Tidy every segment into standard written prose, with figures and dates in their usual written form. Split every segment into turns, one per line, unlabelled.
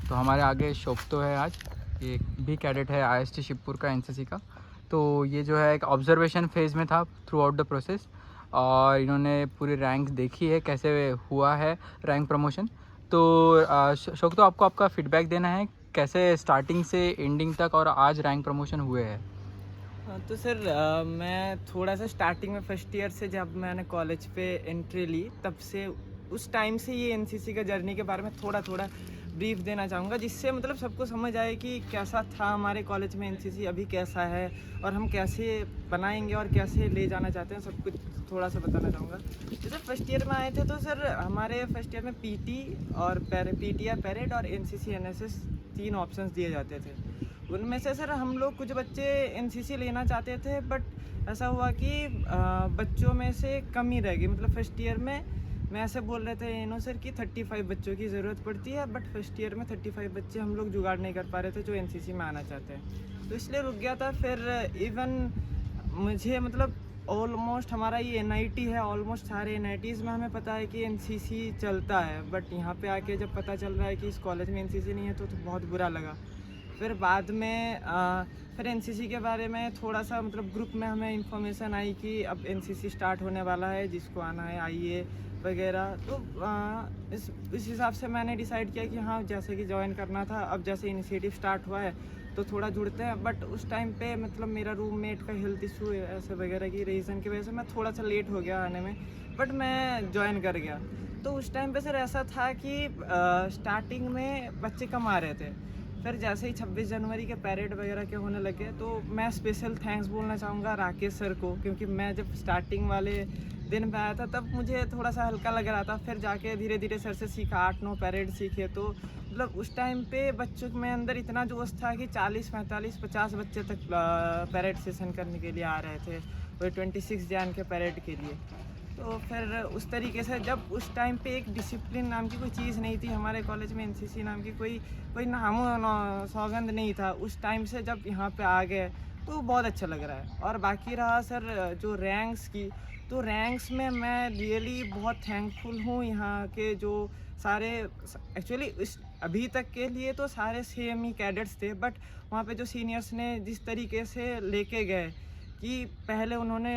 तो हमारे आगे शोभतो है आज, ये भी कैडेट है आईएसटी शिवपुर का एनसीसी का। तो ये जो है एक ऑब्जर्वेशन फेज़ में था थ्रू आउट द प्रोसेस, और इन्होंने पूरी रैंक देखी है कैसे हुआ है रैंक प्रमोशन। तो शोभतो आपको आपका फीडबैक देना है कैसे स्टार्टिंग से एंडिंग तक और आज रैंक प्रमोशन हुए हैं।
हाँ, तो सर मैं थोड़ा सा स्टार्टिंग में फर्स्ट ईयर से जब मैंने कॉलेज पे एंट्री ली तब से उस टाइम से ये एनसीसी का जर्नी के बारे में थोड़ा थोड़ा ब्रीफ देना चाहूँगा, जिससे मतलब सबको समझ आए कि कैसा था हमारे कॉलेज में एनसीसी, अभी कैसा है और हम कैसे बनाएंगे और कैसे ले जाना चाहते हैं, सब कुछ थोड़ा सा बताना चाहूँगा। जैसे फर्स्ट ईयर में आए थे तो सर हमारे फर्स्ट ईयर में पीटी और पीटी या पैरेड और एनसीसी एनएसएस 3 ऑप्शंस दिए जाते थे। उनमें से सर हम लोग कुछ बच्चे एनसीसी लेना चाहते थे, बट ऐसा हुआ कि बच्चों में से कमी रह गई। मतलब फर्स्ट ईयर में मैं ऐसे बोल रहे थे इनो सर कि 35 बच्चों की ज़रूरत पड़ती है, बट फर्स्ट ईयर में 35 बच्चे हम लोग जुगाड़ नहीं कर पा रहे थे जो एनसीसी में आना चाहते हैं, तो इसलिए रुक गया था। फिर इवन मुझे मतलब ऑलमोस्ट हमारा ये एनआईटी है, ऑलमोस्ट सारे एनआईटीज़ में हमें पता है कि एनसीसी चलता है, बट यहाँ पे आके जब पता चल रहा है कि इस कॉलेज में एनसीसी नहीं है तो बहुत बुरा लगा। फिर बाद में फिर एनसीसी के बारे में थोड़ा सा मतलब ग्रुप में हमें इंफॉर्मेशन आई कि अब एनसीसी स्टार्ट होने वाला है, जिसको आना है आइए वगैरह। तो इस हिसाब से मैंने डिसाइड किया कि हाँ जैसे कि ज्वाइन करना था, अब जैसे इनिशिएटिव स्टार्ट हुआ है तो थोड़ा जुड़ते हैं। बट उस टाइम पे मतलब मेरा रूममेट का हेल्थ इशू ऐसे वगैरह की रीज़न की वजह से मैं थोड़ा सा लेट हो गया आने में, बट मैं ज्वाइन कर गया। तो उस टाइम पे सर ऐसा था कि स्टार्टिंग में बच्चे कम आ रहे थे, फिर जैसे ही 26 जनवरी के पैरेड वगैरह के होने लगे तो मैं स्पेशल थैंक्स बोलना चाहूँगा राकेश सर को, क्योंकि मैं जब स्टार्टिंग वाले दिन पे आया था तब मुझे थोड़ा सा हल्का लग रहा था, फिर जाके धीरे धीरे सर से सीखा, 8-9 पैरेड सीखे। तो मतलब उस टाइम पे बच्चों में अंदर इतना जोश था कि 40, 45, 50 बच्चे तक पैरेड सेशन करने के लिए आ रहे थे, वही 26 जैन के पैरेड के लिए। तो फिर उस तरीके से जब उस टाइम पे एक डिसिप्लिन नाम की कोई चीज़ नहीं थी हमारे कॉलेज में, एनसीसी नाम की कोई नामो सौगंध नहीं था, उस टाइम से जब यहाँ पे आ गए तो बहुत अच्छा लग रहा है। और बाकी रहा सर जो रैंक्स की, तो रैंक्स में मैं रियली बहुत थैंकफुल हूँ यहाँ के जो सारे, एक्चुअली इस अभी तक के लिए तो सारे सेम ही कैडेट्स थे, बट वहाँ पे जो सीनियर्स ने जिस तरीके से लेके गए कि पहले उन्होंने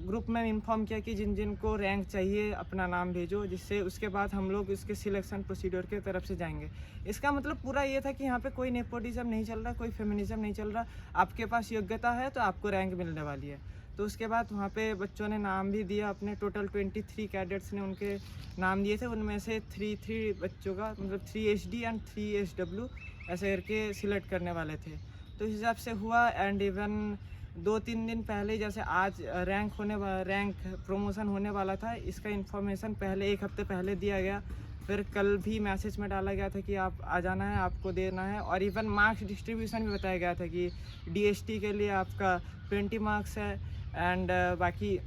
ग्रुप में इन्फॉर्म किया कि जिन जिन को रैंक चाहिए अपना नाम भेजो, जिससे उसके बाद हम लोग इसके सिलेक्शन प्रोसीड्योर के तरफ से जाएंगे। इसका मतलब पूरा ये था कि यहाँ पे कोई नेपोटिज्म नहीं चल रहा, कोई फेमिनिज्म नहीं चल रहा, आपके पास योग्यता है तो आपको रैंक मिलने वाली है। तो उसके बाद वहाँ पे बच्चों ने नाम भी दिया अपने, टोटल 23 कैडेट्स ने उनके नाम दिए थे, उनमें से 3 बच्चों का मतलब 3 HD एंड 3 SW ऐसे करके सिलेक्ट करने वाले थे। तो इस हिसाब से हुआ। एंड इवन 2-3 दिन पहले जैसे आज रैंक प्रमोशन होने वाला था, इसका इन्फॉर्मेशन पहले 1 हफ्ते पहले दिया गया। फिर कल भी मैसेज में डाला गया था कि आप आ जाना है, आपको देना है। और इवन मार्क्स डिस्ट्रीब्यूशन भी बताया गया था कि डीएसटी के लिए आपका 20 मार्क्स है, एंड बाकी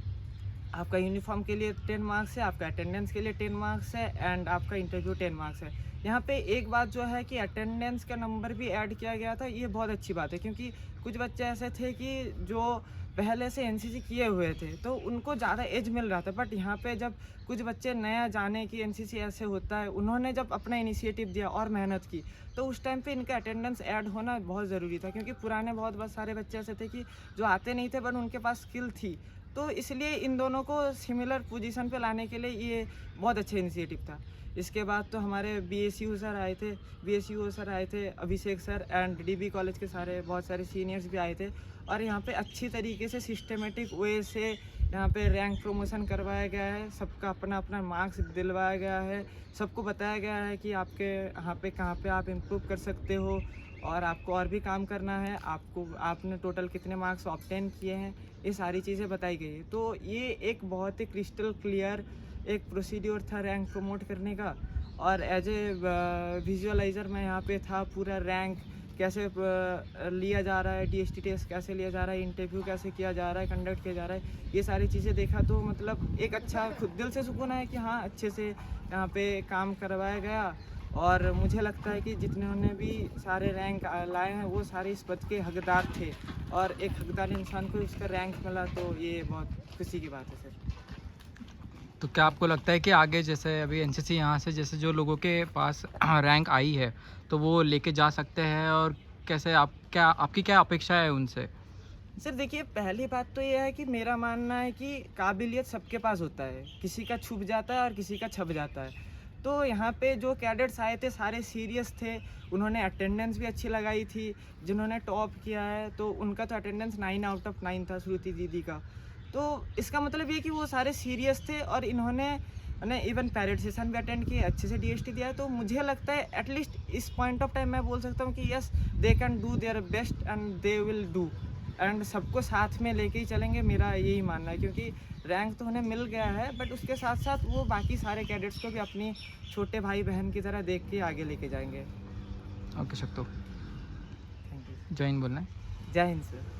आपका यूनिफॉर्म के लिए 10 मार्क्स है, आपका अटेंडेंस के लिए 10 मार्क्स है, एंड आपका इंटरव्यू 10 मार्क्स है। यहाँ पे एक बात जो है कि अटेंडेंस का नंबर भी ऐड किया गया था, ये बहुत अच्छी बात है, क्योंकि कुछ बच्चे ऐसे थे कि जो पहले से एनसीसी किए हुए थे तो उनको ज़्यादा एज मिल रहा था, बट यहाँ पे जब कुछ बच्चे नया जाने कि एनसीसी ऐसे होता है, उन्होंने जब अपना इनिशिएटिव दिया और मेहनत की, तो उस टाइम पे इनका अटेंडेंस ऐड होना बहुत ज़रूरी था, क्योंकि पुराने बहुत सारे बच्चे ऐसे थे कि जो आते नहीं थे बट उनके पास स्किल थी। तो इसलिए इन दोनों को सिमिलर पोजीशन पे लाने के लिए ये बहुत अच्छा इनिशिएटिव था। इसके बाद तो हमारे बीएसयू सर आए थे, अभिषेक सर, एंड डीबी कॉलेज के बहुत सारे सीनियर्स भी आए थे, और यहाँ पे अच्छी तरीके से सिस्टमेटिक वे से यहाँ पे रैंक प्रमोशन करवाया गया है, सबका अपना अपना मार्क्स दिलवाया गया है, सबको बताया गया है कि आपके यहाँ पे कहाँ पे आप इम्प्रूव कर सकते हो और आपको और भी काम करना है, आपने टोटल कितने मार्क्स ऑब्टेन किए हैं, ये सारी चीज़ें बताई गई है। तो ये एक बहुत ही क्रिस्टल क्लियर एक प्रोसीड्योर था रैंक प्रमोट करने का। और एज ए विजुअलाइज़र मैं यहाँ पे था, पूरा रैंक कैसे लिया जा रहा है, डीएसटी टेस्ट कैसे लिया जा रहा है, इंटरव्यू कैसे किया जा रहा है, कंडक्ट किया जा रहा है, ये सारी चीज़ें देखा। तो मतलब एक अच्छा खुद दिल से सुकून है कि हाँ अच्छे से यहाँ पे काम करवाया गया। और मुझे लगता है कि जितने भी सारे रैंक लाए हैं वो सारे इस पद के हकदार थे, और एक हकदार इंसान को उसका रैंक मिला, तो ये बहुत खुशी की बात है सर।
तो क्या आपको लगता है कि आगे जैसे अभी एनसीसी यहाँ से जैसे जो लोगों के पास रैंक आई है तो वो लेके जा सकते हैं, और कैसे आपकी क्या अपेक्षा है उनसे?
सर देखिए, पहली बात तो ये है कि मेरा मानना है कि काबिलियत सबके पास होता है, किसी का छुप जाता है और किसी का छप जाता है। तो यहाँ पे जो कैडेट्स आए थे सारे सीरियस थे, उन्होंने अटेंडेंस भी अच्छी लगाई थी। जिन्होंने टॉप किया है तो उनका तो अटेंडेंस 9 आउट ऑफ 9 था, श्रुति दीदी का। तो इसका मतलब ये कि वो सारे सीरियस थे और इन्होंने इवन पैरेड सेशन भी अटेंड किए, अच्छे से डीएसटी दिया है। तो मुझे लगता है एटलीस्ट इस पॉइंट ऑफ टाइम मैं बोल सकता हूँ कि yes, they can do their best and they will do, and सबको साथ में लेके ही चलेंगे, मेरा यही मानना है। क्योंकि रैंक तो उन्हें मिल गया है, बट उसके साथ साथ वो बाकी सारे कैडेट्स को भी अपनी छोटे भाई बहन की तरह देख के आगे लेके जाएंगे।
ओके शकतो,
थैंक यू।
जय हिंद बोलना है।
जय हिंद सर।